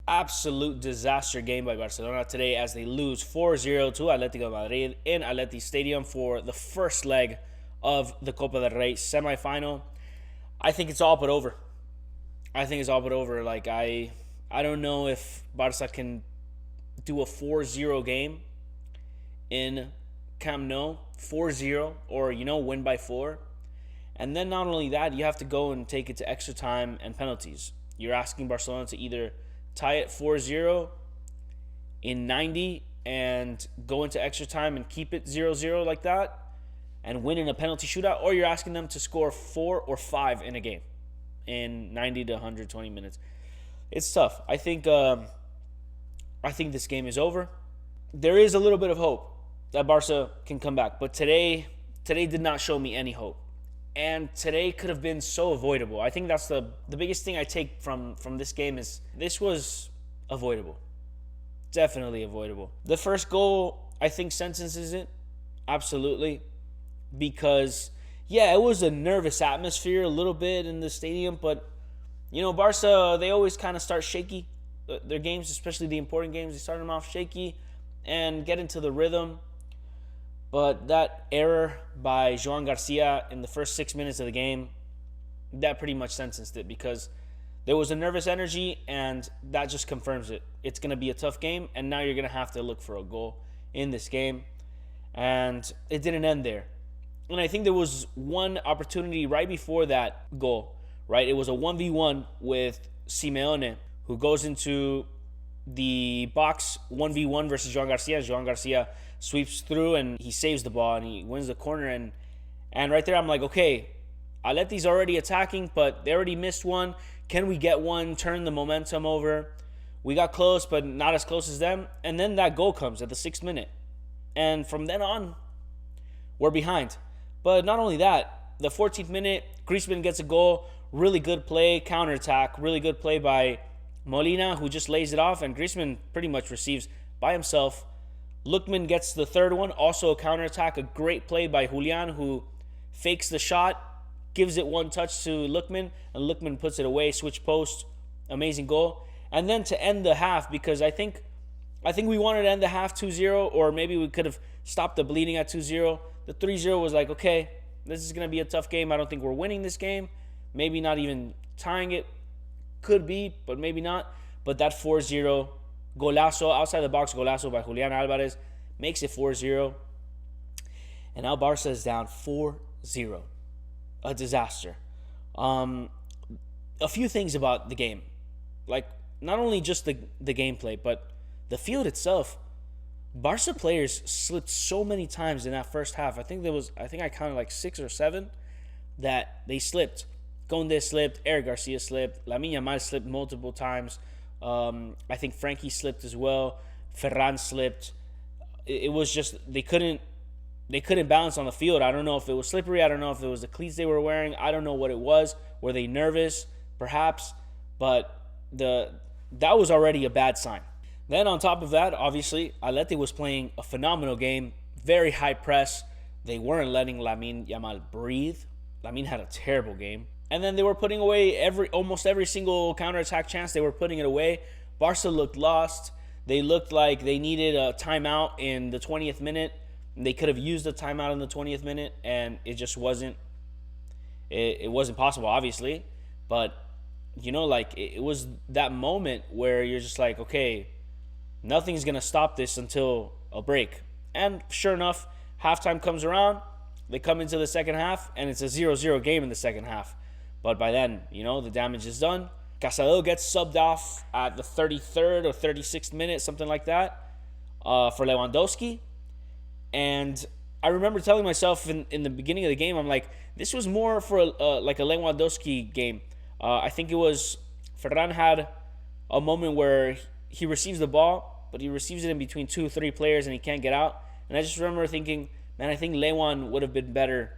absolute disaster game by Barcelona today as they lose 4-0 to Atletico De Madrid in Atleti Stadium for the first leg of the Copa del Rey semifinal. I think it's all but over. Like, I don't know if Barca can do a 4-0 game in Camp Nou, 4-0, or, win by 4. And then not only that, you have to go and take it to extra time and penalties. You're asking Barcelona to either tie it 4-0 in 90 and go into extra time and keep it 0-0 like that and win in a penalty shootout, or you're asking them to score 4 or 5 in a game in 90 to 120 minutes. It's tough. I think this game is over. There is a little bit of hope that Barca can come back, but today did not show me any hope. And today could have been so avoidable. I think that's the biggest thing I take from this game is this was avoidable. Definitely avoidable. The first goal, I think, sentences it. Absolutely. Because, yeah, it was a nervous atmosphere a little bit in the stadium. But, Barca, they always kind of start shaky. Their games, especially the important games, they start them off shaky and get into the rhythm. But that error by Joan Garcia in the first 6 minutes of the game, that pretty much sentenced it because there was a nervous energy, and that just confirms it. It's going to be a tough game, and now you're going to have to look for a goal in this game. And it didn't end there. And I think there was one opportunity right before that goal, right? It was a 1v1 with Simeone, who goes into the box 1v1 versus Joan Garcia. Joan Garcia sweeps through and he saves the ball and he wins the corner. And right there, I'm like, okay, Atleti's already attacking, but they already missed one. Can we get one, turn the momentum over? We got close, but not as close as them. And then that goal comes at the 6th minute. And from then on, we're behind. But not only that, the 14th minute, Griezmann gets a goal. Really good play, counterattack. Really good play by Molina, who just lays it off. And Griezmann pretty much receives by himself. Lookman gets the third one, also a counterattack, a great play by Julian, who fakes the shot, gives it one touch to Lookman, and Lookman puts it away, switch post, amazing goal. And then to end the half, because I think we wanted to end the half 2-0, or maybe we could have stopped the bleeding at 2-0. The 3-0 was like, okay, this is going to be a tough game. I don't think we're winning this game. Maybe not even tying it. Could be, but maybe not. But that 4-0 golazo, outside the box golazo by Julian Alvarez makes it 4-0. And now Barca is down 4-0. A disaster. A few things about the game. Like, not only just the gameplay, but the field itself. Barca players slipped so many times in that first half. I think I counted like 6 or 7 that they slipped. Conde slipped, Eric Garcia slipped, Lamine Yamal slipped multiple times. I think Frankie slipped as well. Ferran slipped. It was just they couldn't balance on the field. I don't know if it was slippery. I don't know if it was the cleats they were wearing. I don't know what it was. Were they nervous? Perhaps. But that was already a bad sign. Then on top of that, obviously, Atleti was playing a phenomenal game. Very high press. They weren't letting Lamine Yamal breathe. Lamine had a terrible game. And then they were putting away almost every single counterattack chance. They were putting it away. Barca looked lost. They looked like they needed a timeout in the 20th minute. They could have used a timeout in the 20th minute, and it just wasn't. It wasn't possible, obviously. But, it was that moment where you're just like, okay, nothing's going to stop this until a break. And sure enough, halftime comes around. They come into the second half, and it's a 0-0 game in the second half. But by then, the damage is done. Casado gets subbed off at the 33rd or 36th minute, something like that, for Lewandowski. And I remember telling myself in the beginning of the game, I'm like, this was more for like a Lewandowski game. I think it was Ferran had a moment where he receives the ball, but he receives it in between 2 or 3 players and he can't get out. And I just remember thinking, man, I think Lewan would have been better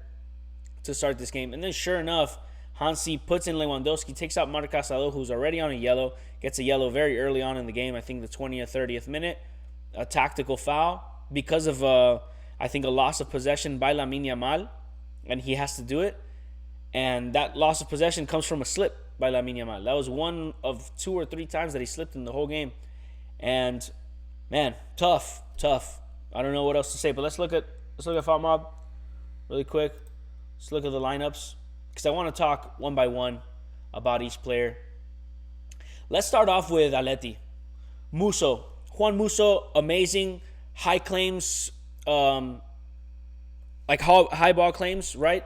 to start this game. And then sure enough, Hansi puts in Lewandowski, takes out Marc Casado, who's already on a yellow, gets a yellow very early on in the game, I think the 20th or 30th minute. A tactical foul because of, I think, a loss of possession by Lamine Yamal, and he has to do it. And that loss of possession comes from a slip by Lamine Yamal. That was one of 2 or 3 times that he slipped in the whole game. And man, tough. I don't know what else to say, but let's look at Fat Mob really quick. Let's look at the lineups because I want to talk one by one about each player. Let's start off with Atleti. Juan Musso, amazing, high claims, like high ball claims, right?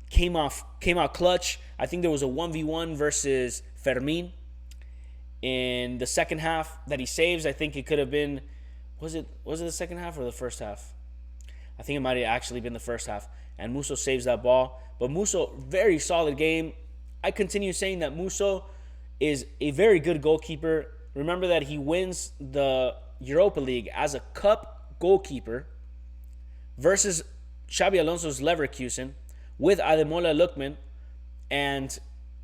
Came out clutch. I think there was a 1v1 versus Fermin in the second half that he saves. I think it could have been, was it the second half or the first half? I think it might have actually been the first half. And Musso saves that ball. But Musso, very solid game. I continue saying that Musso is a very good goalkeeper. Remember that he wins the Europa League as a cup goalkeeper versus Xabi Alonso's Leverkusen with Ademola Lookman, and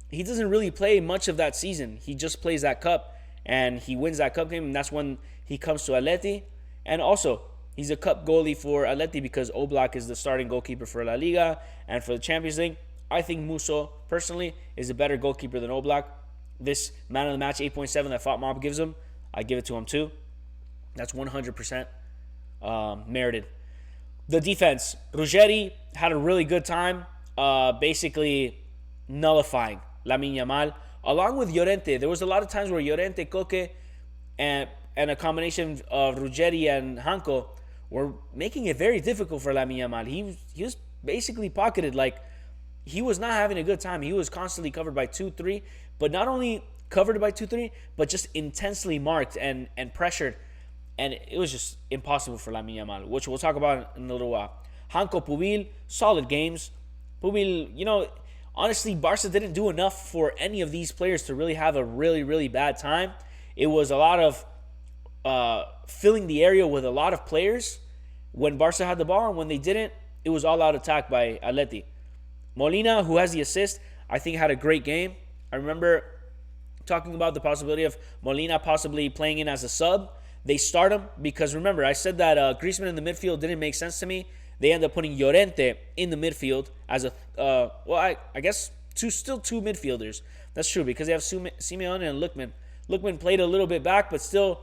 he doesn't really play much of that season. He just plays that cup, and he wins that cup game, and that's when he comes to Atleti. And also, he's a cup goalie for Atleti because Oblak is the starting goalkeeper for La Liga and for the Champions League. I think Musso, personally, is a better goalkeeper than Oblak. This man of the match, 8.7 that Fat Mob gives him, I give it to him too. That's 100% merited. The defense, Ruggeri had a really good time, basically nullifying Lamine Yamal, along with Llorente. There was a lot of times where Llorente, Koke, and a combination of Ruggeri and Hanko were making it very difficult for Lamine Yamal. He was basically pocketed. Like, he was not having a good time. He was constantly covered by 2-3, but not only covered by 2-3, but just intensely marked and pressured. And it was just impossible for Lamine Yamal, which we'll talk about in a little while. Hanko, Pubil, solid games. Pubil, honestly, Barca didn't do enough for any of these players to really have a really, really bad time. It was a lot of filling the area with a lot of players when Barca had the ball, and when they didn't, it was all-out attack by Atleti. Molina, who has the assist, I think had a great game. I remember talking about the possibility of Molina possibly playing in as a sub. They start him because, remember, I said that Griezmann in the midfield didn't make sense to me. They end up putting Llorente in the midfield as I guess still two midfielders. That's true because they have Simeone and Lookman. Lookman played a little bit back, but still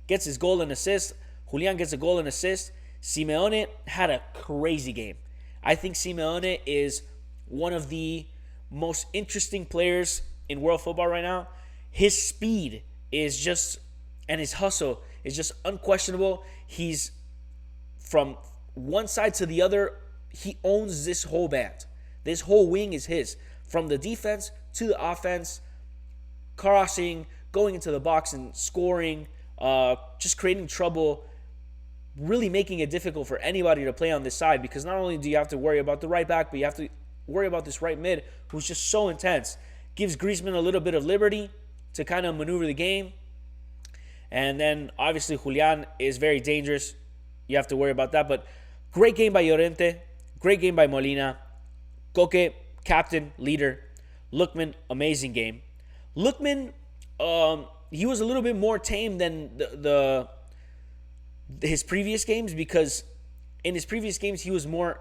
gets his goal and assist. Julian gets a goal and assist. Simeone had a crazy game. I think Simeone is one of the most interesting players in world football right now. His speed is just, and his hustle is just unquestionable. He's from one side to the other. He owns this whole band. This whole wing is his. From the defense to the offense, crossing, going into the box and scoring, just creating trouble, really making it difficult for anybody to play on this side, because not only do you have to worry about the right back, but you have to worry about this right mid who's just so intense. Gives Griezmann a little bit of liberty to kind of maneuver the game. And then, obviously, Julian is very dangerous. You have to worry about that. But great game by Llorente. Great game by Molina. Koke, captain, leader. Lookman, amazing game. Lookman, he was a little bit more tame than his previous games, because in his previous games, he was more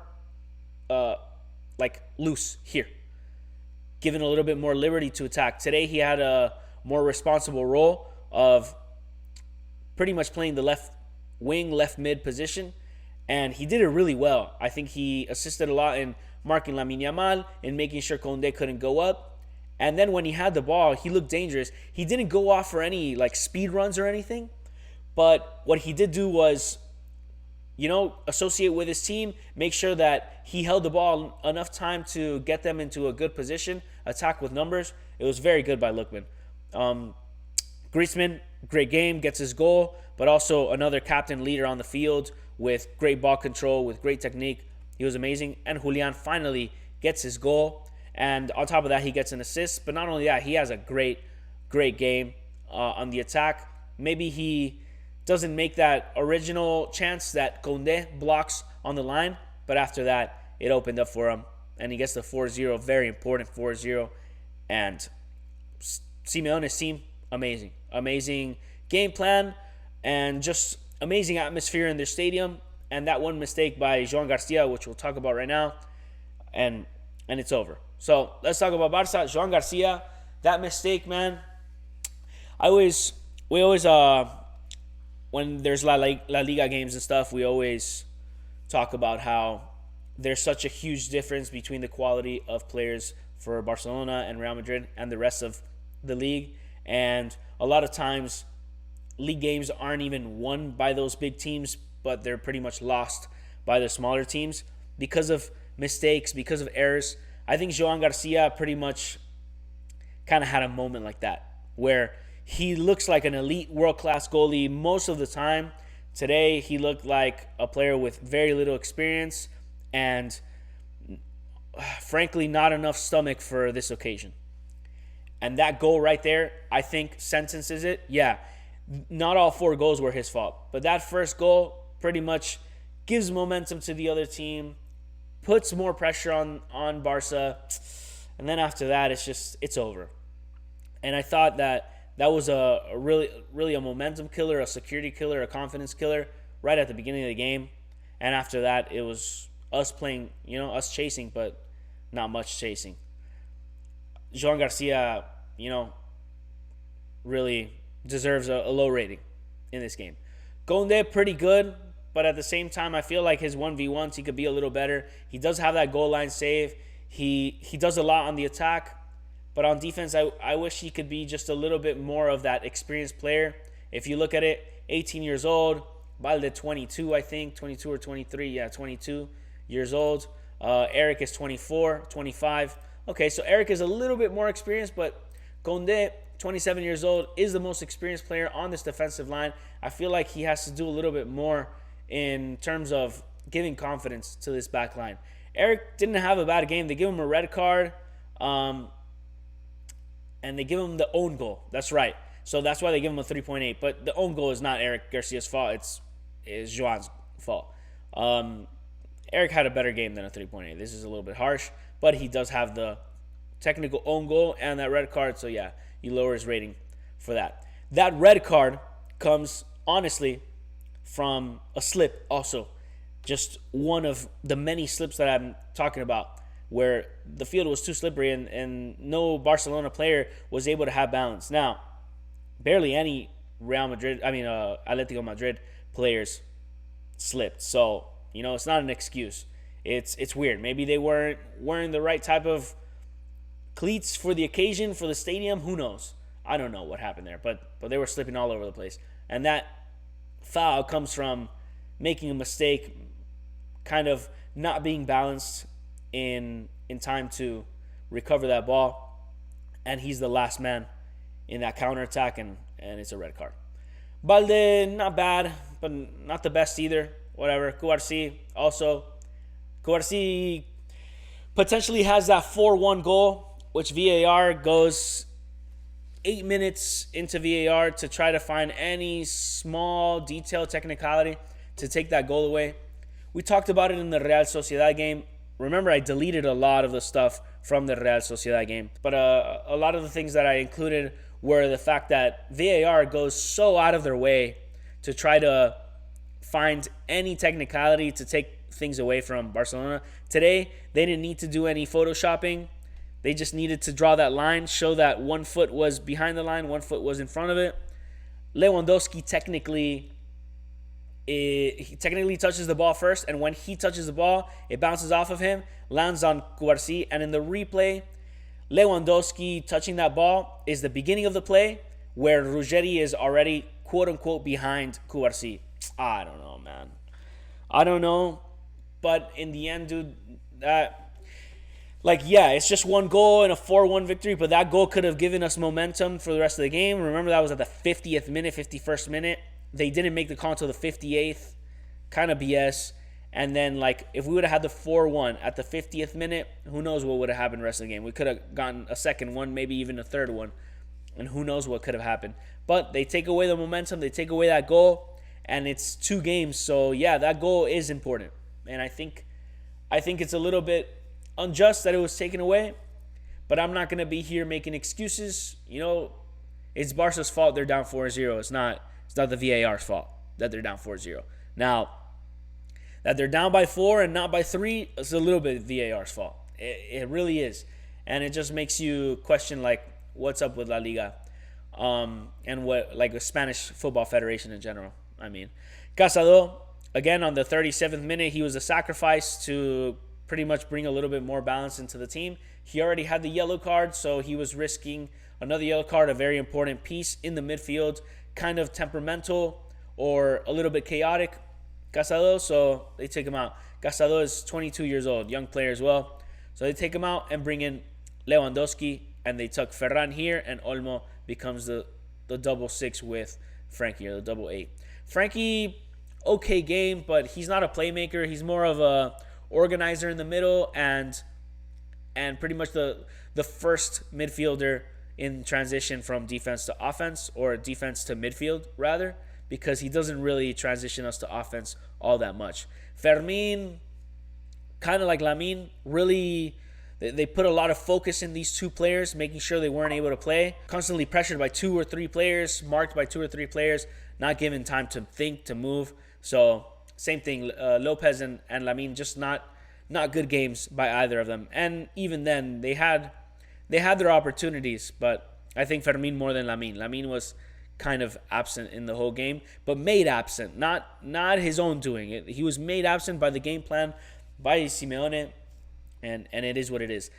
loose here, given a little bit more liberty to attack. Today, he had a more responsible role of pretty much playing the left wing, left mid position, and he did it really well. I think he assisted a lot in marking Lamine Yamal and making sure Koundé couldn't go up. And then when he had the ball, he looked dangerous. He didn't go off for any speed runs or anything, but what he did do was, associate with his team, make sure that he held the ball enough time to get them into a good position, attack with numbers. It was very good by Lookman. Griezmann, great game, gets his goal, but also another captain leader on the field with great ball control, with great technique. He was amazing. And Julian finally gets his goal. And on top of that, he gets an assist. But not only that, he has a great, great game on the attack. Maybe he doesn't make that original chance that Koundé blocks on the line, but after that, it opened up for him, and he gets the 4-0, very important 4-0. And Simeone's team, amazing game plan, and just amazing atmosphere in their stadium. And that one mistake by Joan Garcia, which we'll talk about right now, and it's over. So let's talk about Barca. Joan Garcia, that mistake, man. We always when there's La Liga games and stuff, we always talk about how there's such a huge difference between the quality of players for Barcelona and Real Madrid and the rest of the league. And a lot of times, league games aren't even won by those big teams, but they're pretty much lost by the smaller teams because of mistakes, because of errors. I think Joan Garcia pretty much kind of had a moment like that where he looks like an elite world-class goalie most of the time. Today, he looked like a player with very little experience and, frankly, not enough stomach for this occasion. And that goal right there, I think, sentences it. Yeah, not all 4 goals were his fault. But that first goal pretty much gives momentum to the other team, puts more pressure on Barca. And then after that, it's over. And I thought that was a really a momentum killer, a security killer, a confidence killer right at the beginning of the game. And after that, it was us playing, us chasing, but not much chasing. Joan Garcia, really deserves a low rating in this game. Koundé, pretty good, but at the same time, I feel like his 1v1s, he could be a little better. He does have that goal line save. He does a lot on the attack. But on defense, I wish he could be just a little bit more of that experienced player. If you look at it, 18 years old, Balde 22, I think, 22 or 23. Yeah, 22 years old. Eric is 24, 25. Okay, so Eric is a little bit more experienced, but Koundé, 27 years old, is the most experienced player on this defensive line. I feel like he has to do a little bit more in terms of giving confidence to this back line. Eric didn't have a bad game. They give him a red card. And they give him the own goal. That's right. So that's why they give him a 3.8. But the own goal is not Eric Garcia's fault. It's Joan's fault. Eric had a better game than a 3.8. This is a little bit harsh. But he does have the technical own goal and that red card. So, yeah, you lower his rating for that. That red card comes, honestly, from a slip also. Just one of the many slips that I'm talking about, where the field was too slippery and no Barcelona player was able to have balance. Now, barely any Atletico Madrid players slipped. So, it's not an excuse. It's weird. Maybe they weren't wearing the right type of cleats for the occasion, for the stadium. Who knows? I don't know what happened there, but they were slipping all over the place. And that foul comes from making a mistake, kind of not being balanced in time to recover that ball, and he's the last man in that counterattack, and it's a red card. Balde, not bad, but not the best either. Whatever. Cubarsí also. Cubarsí potentially has that 4-1 goal, which VAR goes 8 minutes into VAR to try to find any small detail technicality to take that goal away. We talked about it in the Real Sociedad game. Remember, I deleted a lot of the stuff from the Real Sociedad game. But a lot of the things that I included were the fact that VAR goes so out of their way to try to find any technicality to take things away from Barcelona. Today, they didn't need to do any photoshopping. They just needed to draw that line, show that one foot was behind the line, one foot was in front of it. Lewandowski technically touches the ball first, and when he touches the ball, it bounces off of him, lands on Cubarsí, and in the replay, Lewandowski touching that ball is the beginning of the play where Ruggeri is already quote-unquote behind Cubarsí. I don't know, man. I don't know, but in the end, dude, it's just one goal and a 4-1 victory, but that goal could have given us momentum for the rest of the game. Remember, that was at the 50th minute, 51st minute. They didn't make the call until the 58th. Kind of BS. And then, if we would have had the 4-1 at the 50th minute, who knows what would have happened the rest of the game. We could have gotten a second one, maybe even a third one. And who knows what could have happened. But they take away the momentum. They take away that goal. And it's 2 games. So, yeah, that goal is important. And I think it's a little bit unjust that it was taken away. But I'm not going to be here making excuses. It's Barca's fault they're down 4-0. It's not the VAR's fault that they're down 4-0. Now, that they're down by 4 and not by 3 is a little bit VAR's fault. It really is. And it just makes you question, what's up with La Liga, and what like the Spanish Football Federation in general. I mean, Casado, again on the 37th minute, he was a sacrifice to pretty much bring a little bit more balance into the team. He already had the yellow card, so he was risking another yellow card, a very important piece in the midfield, kind of temperamental or a little bit chaotic, Casado, so they take him out. Casado is 22 years old, young player as well. So they take him out and bring in Lewandowski, and they tuck Ferran here, and Olmo becomes the double six with Frankie, or the double eight. Frankie, okay game, but he's not a playmaker. He's more of a organizer in the middle, and pretty much the first midfielder in transition from defense to offense, or defense to midfield rather, because he doesn't really transition us to offense all that much. Fermin, kind of like Lamine, really, they put a lot of focus in these two players, making sure they weren't able to play. Constantly pressured by 2 or 3 players, marked by 2 or 3 players, not given time to think, to move. So same thing, Lopez and Lamine, just not good games by either of them. And even then, they had their opportunities, but I think Fermin more than Lamine. Lamine was kind of absent in the whole game, but made absent, not his own doing. He was made absent by the game plan, by Simeone, and it is what it is.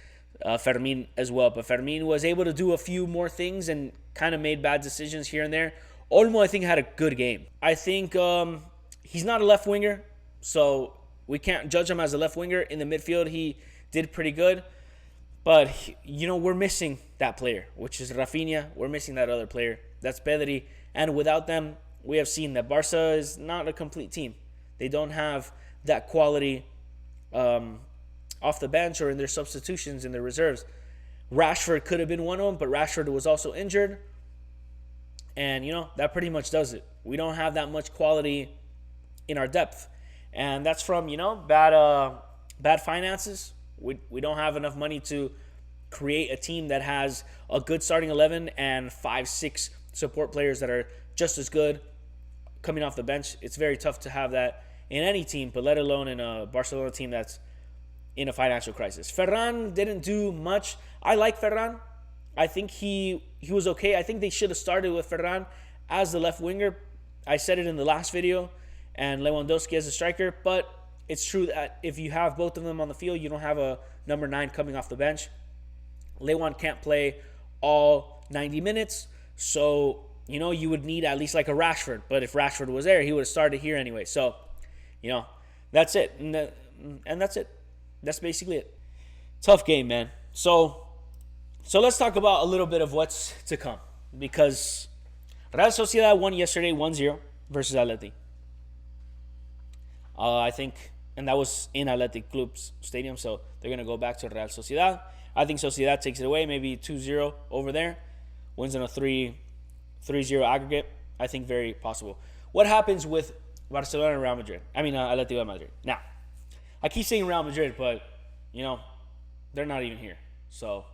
Fermin as well, but Fermin was able to do a few more things and kind of made bad decisions here and there. Olmo, I think, had a good game. I think he's not a left winger, so we can't judge him as a left winger. In the midfield, he did pretty good. But, we're missing that player, which is Rafinha. We're missing that other player. That's Pedri. And without them, we have seen that Barca is not a complete team. They don't have that quality off the bench or in their substitutions, in their reserves. Rashford could have been one of them, but Rashford was also injured. And, that pretty much does it. We don't have that much quality in our depth. And that's from, bad finances. We don't have enough money to create a team that has a good starting 11 and 5-6 support players that are just as good coming off the bench. It's very tough to have that in any team, but let alone in a Barcelona team that's in a financial crisis. Ferran didn't do much. I like Ferran. I think he was okay. I think they should have started with Ferran as the left winger. I said it in the last video, and Lewandowski as a striker, but it's true that if you have both of them on the field, you don't have a number 9 coming off the bench. Lewan can't play all 90 minutes, so, you would need at least like a Rashford. But if Rashford was there, he would have started here anyway. So, that's it. And that's it. That's basically it. Tough game, man. So let's talk about a little bit of what's to come. Because Real Sociedad won yesterday 1-0 versus Atleti. I think, and that was in Athletic Club's stadium, so they're going to go back to Real Sociedad. I think Sociedad takes it away, maybe 2-0 over there. Wins in a 3-0 aggregate. I think very possible. What happens with Barcelona and Real Madrid? Atletico De Madrid. Now, I keep saying Real Madrid, but, they're not even here. So,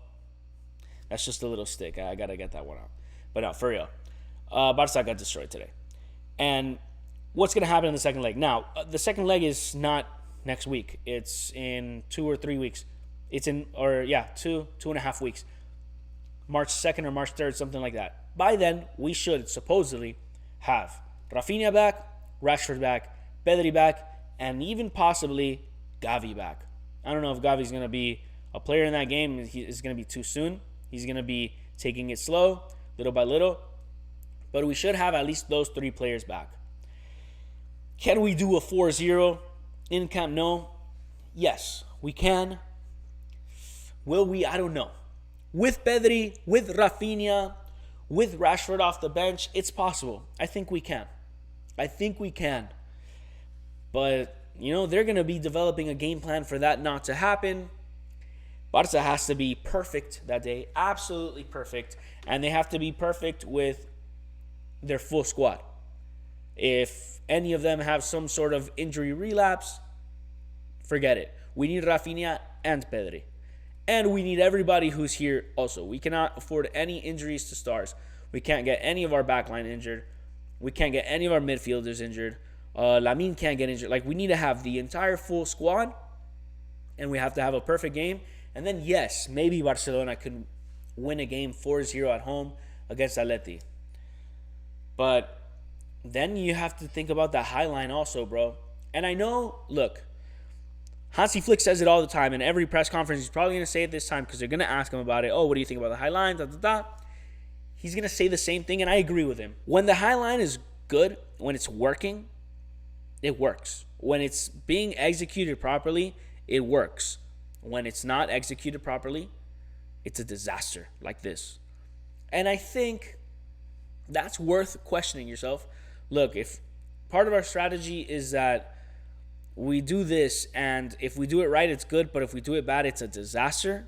that's just a little stick. I got to get that one out. But no, for real. Barca got destroyed today. And what's going to happen in the second leg? Now, the second leg is not next week. It's in 2 or 3 weeks. It's in, 2.5 weeks. March 2nd or March 3rd, something like that. By then, we should supposedly have Rafinha back, Rashford back, Pedri back, and even possibly Gavi back. I don't know if Gavi's going to be a player in that game. It's going to be too soon. He's going to be taking it slow, little by little. But we should have at least those 3 players back. Can we do a 4-0 in Camp Nou? Yes, we can. Will we? I don't know. With Pedri, with Rafinha, with Rashford off the bench, it's possible. I think we can. But, they're going to be developing a game plan for that not to happen. Barca has to be perfect that day, absolutely perfect. And they have to be perfect with their full squad. If any of them have some sort of injury relapse, forget it. We need Rafinha and Pedri. And we need everybody who's here also. We cannot afford any injuries to stars. We can't get any of our backline injured. We can't get any of our midfielders injured. Lamine can't get injured. We need to have the entire full squad, and we have to have a perfect game. And then, yes, maybe Barcelona can win a game 4-0 at home against Atleti. But then you have to think about the high line also, bro. And I know, look, Hansi Flick says it all the time. In every press conference, he's probably going to say it this time because they're going to ask him about it. Oh, what do you think about the high line? Da, da, da. He's going to say the same thing, and I agree with him. When the high line is good, when it's working, it works. When it's being executed properly, it works. When it's not executed properly, it's a disaster like this. And I think that's worth questioning yourself. Look, if part of our strategy is that we do this, and if we do it right, it's good, but if we do it bad, it's a disaster,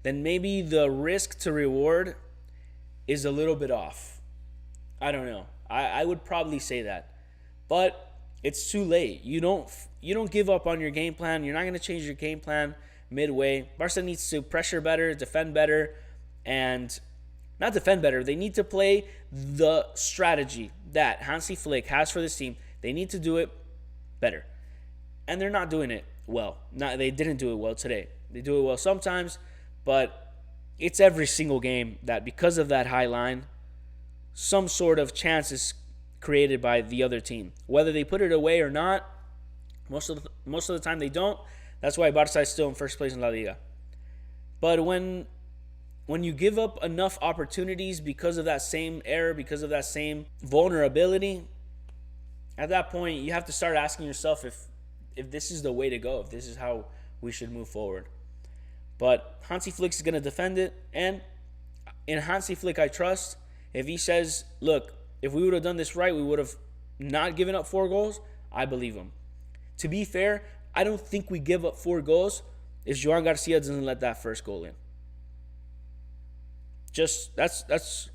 then maybe the risk to reward is a little bit off. I don't know. I would probably say that. But it's too late. You don't give up on your game plan. You're not going to change your game plan midway. Barca needs to pressure better, defend better, and not defend better. They need to play the strategy that Hansi Flick has for this team. They need to do it better. And they're not doing it well. They didn't do it well today. They do it well sometimes, but it's every single game that because of that high line, some sort of chance is created by the other team. Whether they put it away or not, most of the time they don't. That's why Barca is still in first place in La Liga. But when you give up enough opportunities because of that same error, because of that same vulnerability, at that point you have to start asking yourself if this is the way to go, if this is how we should move forward. But Hansi Flick is going to defend it, and in Hansi Flick I trust. If he says, look, if we would have done this right, we would have not given up 4 goals, I believe him. To be fair, I don't think we give up 4 goals if Joan Garcia doesn't let that first goal in. That's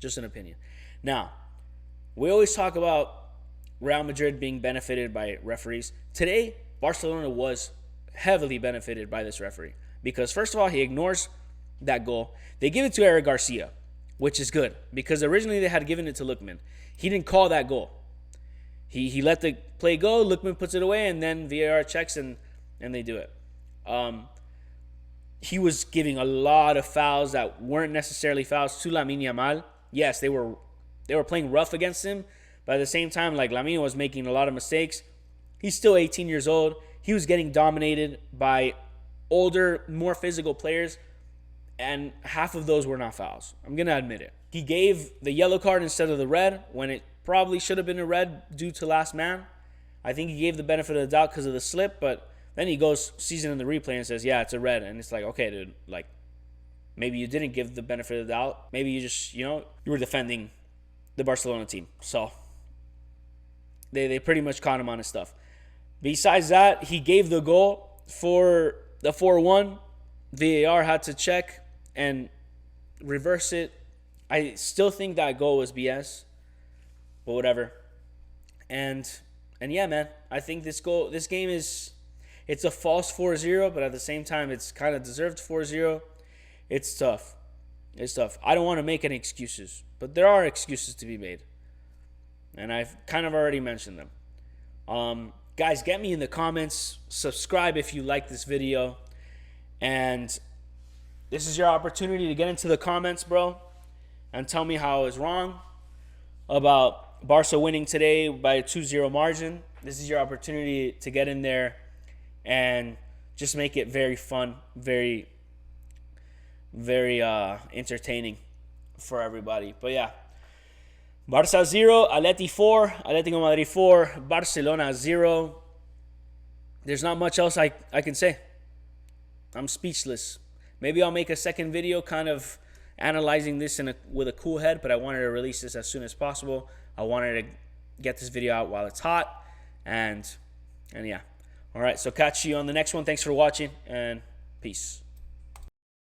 just an opinion. Now, we always talk about Real Madrid being benefited by referees. Today, Barcelona was heavily benefited by this referee because, first of all, he ignores that goal. They give it to Eric Garcia, which is good because originally they had given it to Lookman. He didn't call that goal. He let the play go, Lookman puts it away, and then VAR checks and they do it. He was giving a lot of fouls that weren't necessarily fouls to Lamine Yamal. Yes, they were playing rough against him, but at the same time, like, Lamine was making a lot of mistakes. He's still 18 years old. He was getting dominated by older, more physical players, and half of those were not fouls. I'm going to admit it. He gave the yellow card instead of the red when it probably should have been a red due to last man. I think he gave the benefit of the doubt because of the slip, but then he sees it in the replay and says, yeah, it's a red. And it's like, okay, dude, like, maybe you didn't give the benefit of the doubt. Maybe you just, you were defending the Barcelona team. So they pretty much caught him on his stuff. Besides that, he gave the goal for the 4-1. VAR had to check and reverse it. I still think that goal was BS, but whatever. And yeah, man, I think this game it's a false 4-0, but at the same time, it's kind of deserved 4-0. It's tough. I don't want to make any excuses, but there are excuses to be made, and I've kind of already mentioned them. Guys, get me in the comments. Subscribe if you like this video. And this is your opportunity to get into the comments, bro, and tell me how I was wrong about Barca winning today by a 2-0 margin. This is your opportunity to get in there and just make it very fun, very, very entertaining for everybody. But yeah, Barca 0, Atleti 4, Atletico De Madrid 4, Barcelona 0. There's not much else I can say. I'm speechless. Maybe I'll make a second video kind of analyzing this with a cool head, but I wanted to release this as soon as possible. I wanted to get this video out while it's hot, and yeah. All right, so catch you on the next one. Thanks for watching, and peace.